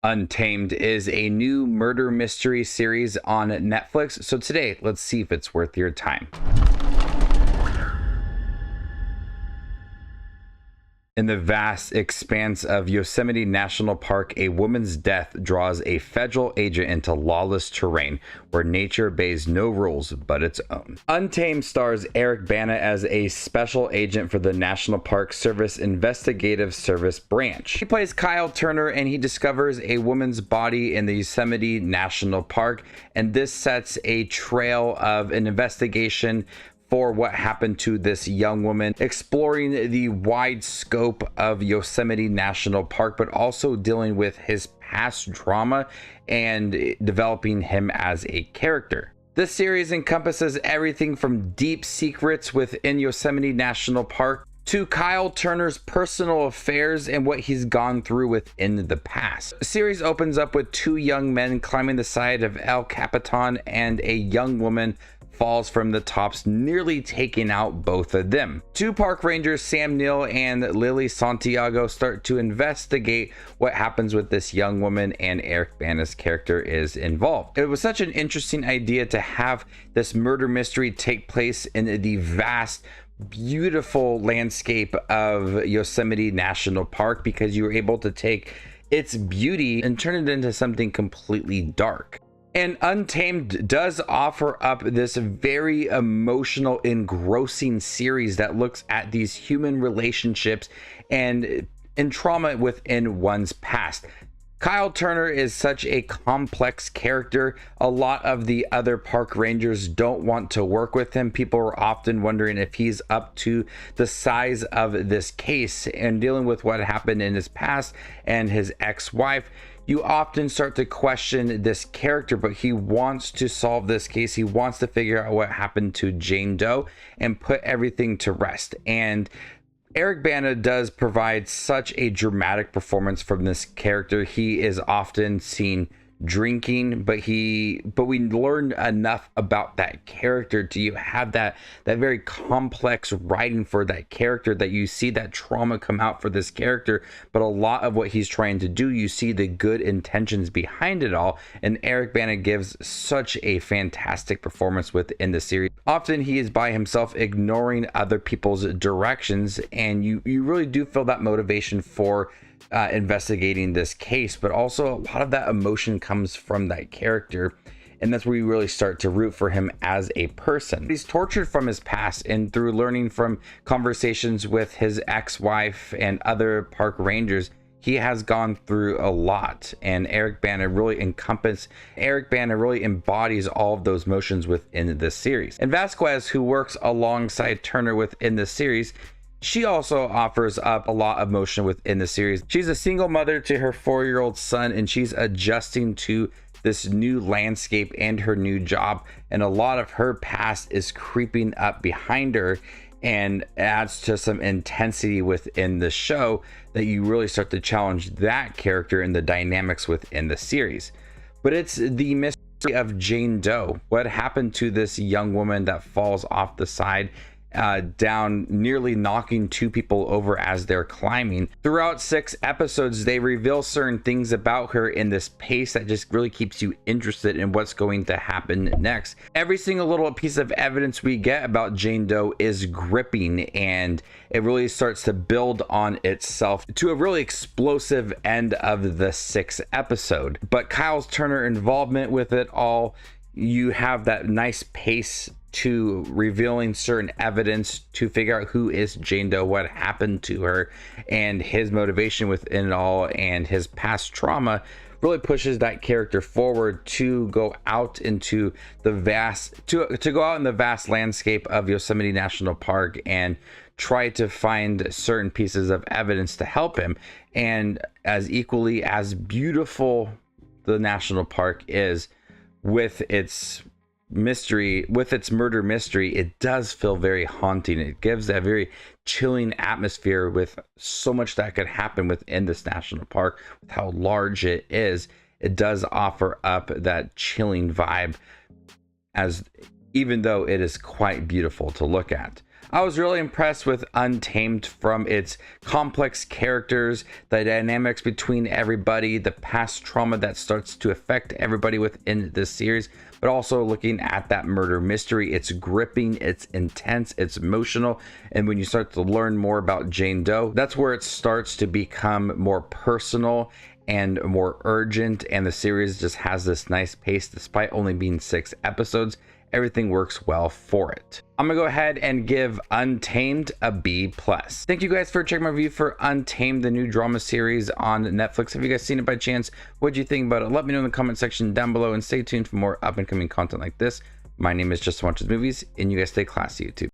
Untamed is a new murder mystery series on Netflix. So today, let's see if it's worth your time. In the vast expanse of Yosemite National Park, a woman's death draws a federal agent into lawless terrain where nature obeys no rules but its own. Untamed stars Eric Bana as a special agent for the National Park Service Investigative Service branch. He plays Kyle Turner, and he discovers a woman's body in the Yosemite National Park, and this sets a trail of an investigation for what happened to this young woman, exploring the wide scope of Yosemite National Park, but also dealing with his past trauma and developing him as a character. This series encompasses everything from deep secrets within Yosemite National Park to Kyle Turner's personal affairs and what he's gone through within the past. The series opens up with two young men climbing the side of El Capitan, and a young woman falls from the tops, nearly taking out both of them. Two park rangers, Sam Neill and Lily Santiago, start to investigate what happens with this young woman, and Eric Bana's character is involved. It was such an interesting idea to have this murder mystery take place in the vast, beautiful landscape of Yosemite National Park, because you were able to take its beauty and turn it into something completely dark. And Untamed does offer up this very emotional, engrossing series that looks at these human relationships and trauma within one's past. Kyle Turner is such a complex character. A lot of the other park rangers don't want to work with him. People are often wondering if he's up to the size of this case, and dealing with what happened in his past and his ex-wife. You often start to question this character, but he wants to solve this case. He wants to figure out what happened to Jane Doe and put everything to rest. And Eric Bana does provide such a dramatic performance from this character. He is often seen drinking, but we learned enough about that character to have that very complex writing for that character, that you see that trauma come out for this character, but a lot of what he's trying to do, you see the good intentions behind it all. And Eric Bana gives such a fantastic performance within the series. Often he is by himself, ignoring other people's directions, and you really do feel that motivation for investigating this case, but also a lot of that emotion comes from that character, and that's where you really start to root for him as a person. He's tortured from his past, and through learning from conversations with his ex-wife and other park rangers, he has gone through a lot, and Eric Bana really embodies all of those emotions within this series. And Vasquez, who works alongside Turner within the series, she also offers up a lot of emotion within the series. She's a single mother to her 4-year-old son, and she's adjusting to this new landscape and her new job. And a lot of her past is creeping up behind her, and adds to some intensity within the show that you really start to challenge that character and the dynamics within the series. But it's the mystery of Jane Doe. What happened to this young woman that falls off the side down, nearly knocking two people over as they're climbing? Throughout 6 episodes, they reveal certain things about her in this pace that just really keeps you interested in what's going to happen next. Every single little piece of evidence we get about Jane Doe is gripping, and it really starts to build on itself to a really explosive end of the 6th episode. But Kyle Turner involvement with it all, you have that nice pace to revealing certain evidence to figure out who is Jane Doe, what happened to her, and his motivation within it all, and his past trauma really pushes that character forward to go out into the vast landscape of Yosemite National Park and try to find certain pieces of evidence to help him. And as equally as beautiful the national park is with its murder mystery, it does feel very haunting. It gives that very chilling atmosphere with so much that could happen within this national park. With how large it is, it does offer up that chilling vibe, as even though it is quite beautiful to look at. I was really impressed with Untamed, from its complex characters, the dynamics between everybody, the past trauma that starts to affect everybody within this series, but also looking at that murder mystery. It's gripping, it's intense, it's emotional, and when you start to learn more about Jane Doe, that's where it starts to become more personal and more urgent, and the series just has this nice pace despite only being 6 episodes. Everything works well for it. I'm gonna go ahead and give Untamed a B+. Thank you guys for checking my review for Untamed, the new drama series on Netflix. Have you guys seen it by chance? What'd you think about it? Let me know in the comment section down below, and stay tuned for more up and coming content like this. My name is Just Watches Movies, and you guys stay classy, YouTube.